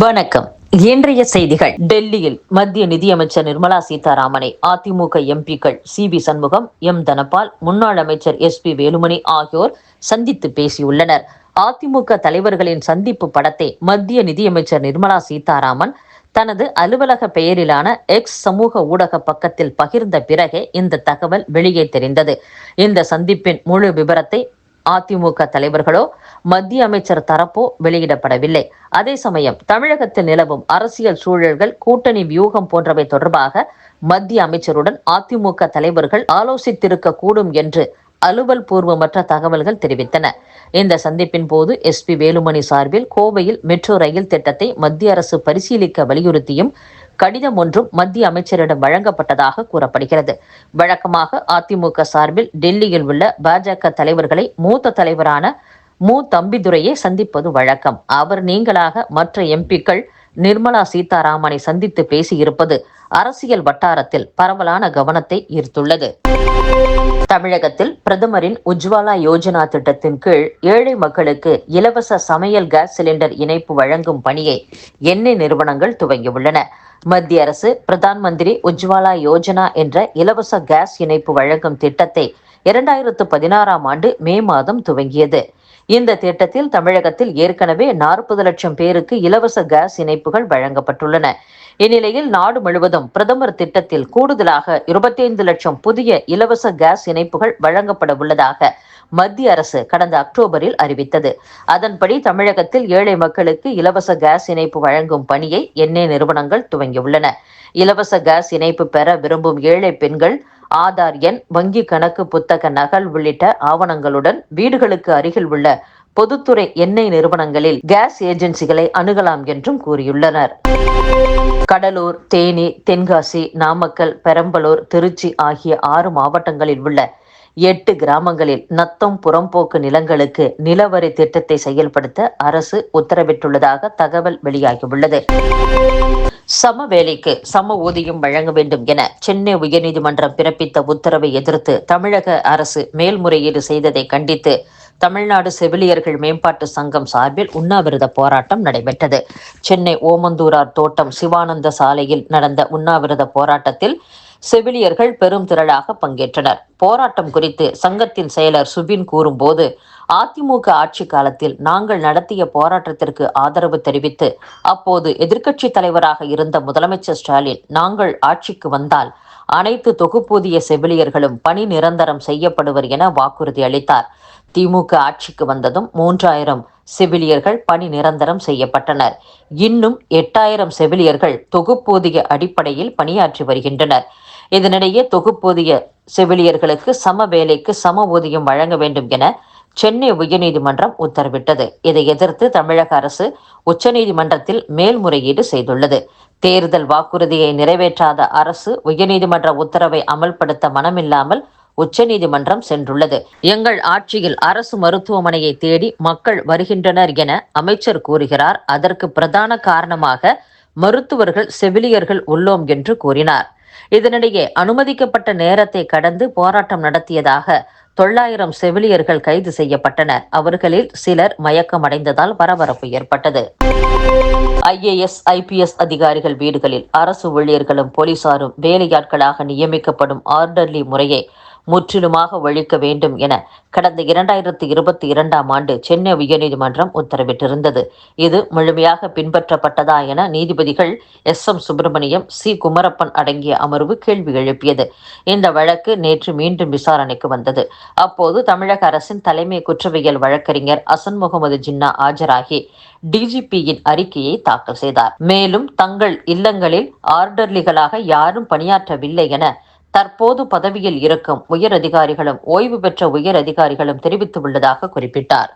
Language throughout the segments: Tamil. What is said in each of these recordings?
வணக்கம். இன்றைய செய்திகள். டெல்லியில் மத்திய நிதியமைச்சர் நிர்மலா சீதாராமனை அதிமுக எம்பிக்கள் சி.வி. சண்முகம், எம். தனபால், முன்னாள் அமைச்சர் எஸ்.பி. வேலுமணி ஆகியோர் சந்தித்து பேசியுள்ளனர். அதிமுக தலைவர்களின் சந்திப்பு படத்தை மத்திய நிதியமைச்சர் நிர்மலா சீதாராமன் தனது அலுவலக பெயரிலான எக்ஸ் சமூக ஊடக பக்கத்தில் பகிர்ந்த பிறகே இந்த தகவல் வெளியே தெரிந்தது. இந்த சந்திப்பின் முழு விபரத்தை அதிமுக தலைவர்களோ மத்திய அமைச்சர் தரப்போ வெளியிடப்படவில்லை. அதே சமயம் தமிழகத்தில் நிலவும் அரசியல் சூழல்கள், கூட்டணி வியூகம் போன்றவை தொடர்பாக மத்திய அமைச்சருடன் அதிமுக தலைவர்கள் ஆலோசித்திருக்க கூடும் என்று அலுவல் பூர்வமற்ற தகவல்கள் தெரிவித்தன. இந்த சந்திப்பின் போது எஸ்.பி. வேலுமணி சார்பில் கோவையில் மெட்ரோ ரயில் திட்டத்தை மத்திய அரசு பரிசீலிக்க வலியுறுத்தியும் கடிதம் ஒன்றும் மத்திய அமைச்சரிடம் வழங்கப்பட்டதாக கூறப்படுகிறது. வழக்கமாக அதிமுக சார்பில் டெல்லியில் உள்ள பாஜக தலைவர்களை மூத்த தலைவரான மு. தம்பிதுரையை சந்திப்பது வழக்கம். அவர் நீங்களாக மற்ற எம்பிக்கள் நிர்மலா சீதாராமனை சந்தித்து பேசியிருப்பது அரசியல் வட்டாரத்தில் பரவலான கவனத்தை ஈர்த்துள்ளது. தமிழகத்தில் பிரதமரின் உஜ்வாலா யோஜனா திட்டத்தின் கீழ் ஏழை மக்களுக்கு இலவச சமையல் கேஸ் சிலிண்டர் இணைப்பு வழங்கும் பணியை எண்ணெய் நிறுவனங்கள் துவங்கியுள்ளன. மத்திய அரசு பிரதான் மந்திரி உஜ்வாலா யோஜனா என்ற இலவச கேஸ் இணைப்பு வழங்கும் திட்டத்தை 2016ஆம் ஆண்டு மே மாதம் துவங்கியது. இந்த திட்டத்தில் தமிழகத்தில் ஏற்கனவே 40 லட்சம் பேருக்கு இலவச கேஸ் இணைப்புகள் வழங்கப்பட்டுள்ளன. இந்நிலையில் நாடு முழுவதும் பிரதமர் திட்டத்தில் கூடுதலாக 25 லட்சம் புதிய இலவச கேஸ் இணைப்புகள் வழங்கப்பட உள்ளதாக மத்திய அரசு கடந்த அக்டோபரில் அறிவித்தது. அதன்படி தமிழகத்தில் ஏழை மக்களுக்கு இலவச கேஸ் இணைப்பு வழங்கும் பணியை எண்ணெய் நிறுவனங்கள் துவங்கியுள்ளன. இலவச கேஸ் இணைப்பு பெற விரும்பும் ஏழை பெண்கள் ஆதார் எண், வங்கி கணக்கு புத்தக நகல் உள்ளிட்ட ஆவணங்களுடன் வீடுகளுக்கு அருகில் உள்ள பொதுத்துறை எண்ணெய் நிறுவனங்களில் கேஸ் ஏஜென்சிகளை அணுகலாம் என்றும் கூறியுள்ளனர். கடலூர், தேனி, தென்காசி, நாமக்கல், பெரம்பலூர், திருச்சி ஆகிய 6 மாவட்டங்களில் உள்ள 8 கிராமங்களில் நத்தம் புறம்போக்கு நிலங்களுக்கு நிலவரி திட்டத்தை செயல்படுத்த அரசு உத்தரவிட்டுள்ளதாக தகவல் வெளியாகியுள்ளது. சம வேலைக்கு சம ஊதியம் வழங்க வேண்டும் என சென்னை உயர்நீதிமன்றம் பிறப்பித்த உத்தரவை எதிர்த்து தமிழக அரசு மேல்முறையீடு செய்ததை கண்டித்து தமிழ்நாடு செவிலியர்கள் மேம்பாட்டு சங்கம் சார்பில் உண்ணாவிரத போராட்டம் நடைபெற்றது. சென்னை ஓமந்தூரார் தோட்டம் சிவானந்த சாலையில் நடந்த உண்ணாவிரத போராட்டத்தில் செவிலியர்கள் பெரும் திரளாக பங்கேற்றனர். போராட்டம் குறித்து சங்கத்தின் செயலர் சுபின் கூறும்போது, அதிமுக ஆட்சி காலத்தில் நாங்கள் நடத்திய போராட்டத்திற்கு ஆதரவு தெரிவித்து அப்போது எதிர்க்கட்சி தலைவராக இருந்த முதலமைச்சர் ஸ்டாலின் நாங்கள் ஆட்சிக்கு வந்தால் அனைத்து தொகுப்பூதிய செவிலியர்களும் பணி நிரந்தரம் செய்யப்படுவர் என வாக்குறுதி அளித்தார். திமுக ஆட்சிக்கு வந்ததும் 3000 செவிலியர்கள் பணி நிரந்தரம் செய்யப்பட்டனர். இன்னும் 8000 செவிலியர்கள் தொகுப்பூதிய அடிப்படையில் பணியாற்றி வருகின்றனர். இதனிடையே தொகுப்பூதிய செவிலியர்களுக்கு சம வேலைக்கு சம ஊதியம் வழங்க வேண்டும் என சென்னை உயர்நீதிமன்றம் உத்தரவிட்டது. இதை எதிர்த்து தமிழக அரசு உச்சநீதிமன்றத்தில் மேல்முறையீடு செய்துள்ளது. தேர்தல் வாக்குறுதியை நிறைவேற்றாத அரசு உயர்நீதிமன்ற உத்தரவை அமல்படுத்த மனமில்லாமல் உச்சநீதிமன்றம் சென்றுள்ளது. எங்கள் ஆட்சியில் அரசு மருத்துவமனையை தேடி மக்கள் வருகின்றனர் என அமைச்சர் கூறுகிறார். அதற்கு பிரதான காரணமாக மருத்துவர்கள், செவிலியர்கள் உள்ளோம் என்று கூறினார். இதனிடையே அனுமதிக்கப்பட்ட நேரத்தை கடந்து போராட்டம் நடத்தியதாக 900 செவிலியர்கள் கைது செய்யப்பட்டனர். அவர்களில் சிலர் மயக்கமடைந்ததால் பரபரப்பு ஏற்பட்டது. IAS, IPS அதிகாரிகள் வீடுகளில் அரசு ஊழியர்களும் போலீசாரும் வேலையாட்களாக நியமிக்கப்படும் ஆர்டர்லி முறையை முற்றிலுமாக ஒழிக்க வேண்டும் என கடந்த 2022ஆம் ஆண்டு சென்னை உயர்நீதிமன்றம் உத்தரவிட்டிருந்தது. இது முழுமையாக பின்பற்றப்பட்டதா என நீதிபதிகள் S.M. சுப்பிரமணியம், C. குமரப்பன் அடங்கிய அமர்வு கேள்வி எழுப்பியது. இந்த வழக்கு நேற்று மீண்டும் விசாரணைக்கு வந்தது. அப்போது தமிழக அரசின் தலைமை குற்றவியல் வழக்கறிஞர் அசன் முகமது ஜின்னா ஆஜராகி டிஜிபியின் அறிக்கையை தாக்கல் செய்தார். மேலும் தங்கள் இல்லங்களில் ஆர்டர்லிகளாக யாரும் பணியாற்றவில்லை என தற்போது பதவியில் இருக்கும் உயர் அதிகாரிகளும் ஓய்வு பெற்ற உயர் அதிகாரிகளும் தெரிவித்துள்ளதாக குறிப்பிட்டார்.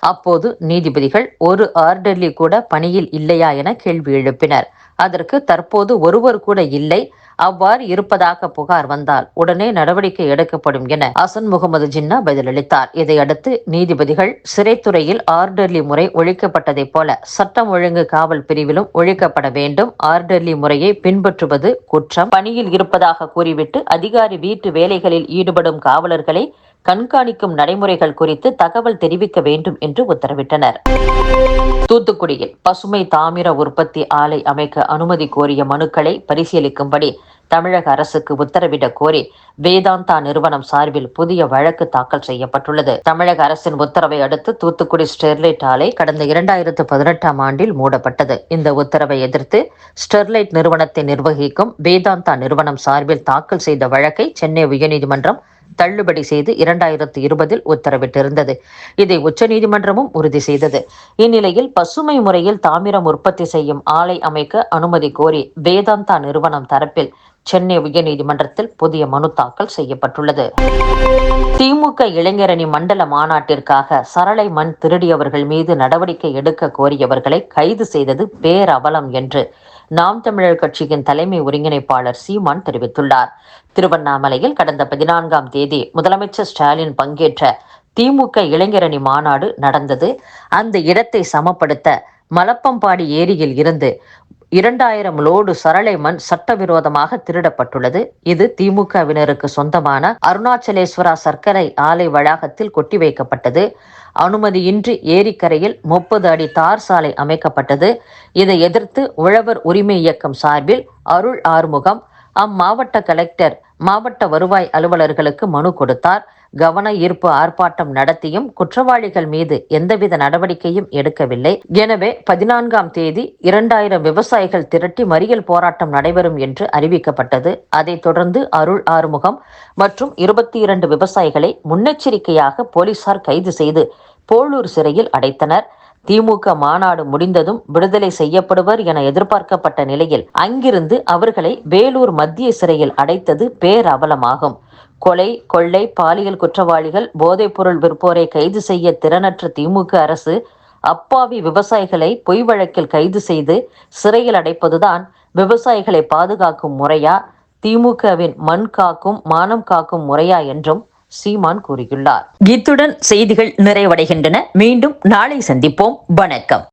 அப்போது நீதிபதிகள் ஒரு ஆர்டர்லி கூட பணியில் இல்லையா என கேள்வி எழுப்பினர். அதற்கு தற்போது ஒருவர் கூட இல்லை, அவ்வாறு இருப்பதாக புகார் வந்தால் உடனே நடவடிக்கை எடுக்கப்படும் என அசன் முகமது ஜின்னா பதிலளித்தார். இதையடுத்து நீதிபதிகள் சிறைத்துறையில் ஆர்டர்லி முறை ஒழிக்கப்பட்டதைப் போல சட்டம் ஒழுங்கு காவல் பிரிவிலும் ஒழிக்கப்பட வேண்டும், ஆர்டர்லி முறையை பின்பற்றுவது குற்றம், பணியில் இருப்பதாக கூறிவிட்டு அதிகாரி வீட்டு வேலைகளில் ஈடுபடும் காவலர்களை கண்காணிக்கும் நடைமுறைகள் குறித்து தகவல் தெரிவிக்க வேண்டும் என்று உத்தரவிட்டனர். தூத்துக்குடியில் பசுமை தாமிர உற்பத்தி ஆலை அமைக்க அனுமதி கோரிய மனுக்களை பரிசீலிக்கும்படி தமிழக அரசுக்கு உத்தரவிடக் கோரி வேதாந்தா நிறுவனம் சார்பில் புதிய வழக்கு தாக்கல் செய்யப்பட்டுள்ளது. தமிழக அரசின் உத்தரவை அடுத்து தூத்துக்குடி ஸ்டெர்லைட் ஆலை கடந்த 2018ஆம் ஆண்டில் மூடப்பட்டது. இந்த உத்தரவை எதிர்த்து ஸ்டெர்லைட் நிறுவனத்தை நிர்வகிக்கும் வேதாந்தா நிறுவனம் சார்பில் தாக்கல் செய்த வழக்கை சென்னை உயர்நீதிமன்றம் தள்ளுபடி செய்து 2020இல் உத்தரவிட்டிருந்தது. இதை உச்சநீதிமன்றமும் உறுதி செய்தது. இந்நிலையில் பசுமை முறையில் தாமிரம் உற்பத்தி செய்யும் ஆலை அமைக்க அனுமதி கோரி வேதாந்தா நிறுவனம் தரப்பில் சென்னை உயர்நீதிமன்றத்தில் புதிய மனு தாக்கல் செய்யப்பட்டுள்ளது. திமுக இளைஞரணி மண்டல மாநாட்டிற்காக சரளை மண் திருடியவர்கள் மீது நடவடிக்கை எடுக்க கோரியவர்களை கைது செய்தது பேரவலம் என்று நாம் தமிழர் கட்சியின் தலைமை ஒருங்கிணைப்பாளர் சீமான் தெரிவித்துள்ளார். திருவண்ணாமலையில் கடந்த 14ஆம் தேதி முதலமைச்சர் ஸ்டாலின் பங்கேற்ற திமுக இளைஞரணி மாநாடு நடந்தது. அந்த இடத்தை சமப்படுத்த மலப்பம்பாடி ஏரியில் இருந்து 2000 லோடு சரளை மண் சட்டவிரோதமாக திருடப்பட்டுள்ளது. இது திமுகவினருக்கு சொந்தமான அருணாச்சலேஸ்வரா சர்க்கரை ஆலை வளாகத்தில் கொட்டி வைக்கப்பட்டது. அனுமதியின்றி ஏரிக்கரையில் 30 அடி தார் சாலை அமைக்கப்பட்டது. இதை எதிர்த்து உழவர் உரிமை இயக்கம் சார்பில் அருள் ஆறுமுகம் அம்மாவட்ட கலெக்டர், மாவட்ட வருவாய் அலுவலர்களுக்கு மனு கொடுத்தார். கவன ஈர்ப்பு ஆர்ப்பாட்டம் நடத்தியும் குற்றவாளிகள் மீது எந்தவித நடவடிக்கையும் எடுக்கவில்லை. எனவே 14ஆம் தேதி 2000 விவசாயிகள் திரட்டி மறியல் போராட்டம் நடைபெறும் என்று அறிவிக்கப்பட்டது. அதைத் தொடர்ந்து அருள் ஆறுமுகம் மற்றும் 22 விவசாயிகளை முன்னெச்சரிக்கையாக போலீசார் கைது செய்து போளூர் சிறையில் அடைத்தனர். திமுக மாநாடு முடிந்ததும் விடுதலை செய்யப்படுவர் என எதிர்பார்க்கப்பட்ட நிலையில் அங்கிருந்து அவர்களை வேலூர் மத்திய சிறையில் அடைத்தது பேரவலமாகும். கொலை, கொள்ளை, பாலியல் குற்றவாளிகள், போதைப்பொருள் விற்போரை கைது செய்ய திறனற்ற திமுக அரசு அப்பாவி விவசாயிகளை பொய் வழக்கில் கைது செய்து சிறையில் அடைப்பதுதான் விவசாயிகளை பாதுகாக்கும் முறையா, திமுகவின் மண் காக்கும் மானம் காக்கும் முறையா என்றும் சீமான் கூறியுள்ளார். இத்துடன் செய்திகள் நிறைவடைகின்றன. மீண்டும் நாளை சந்திப்போம். வணக்கம்.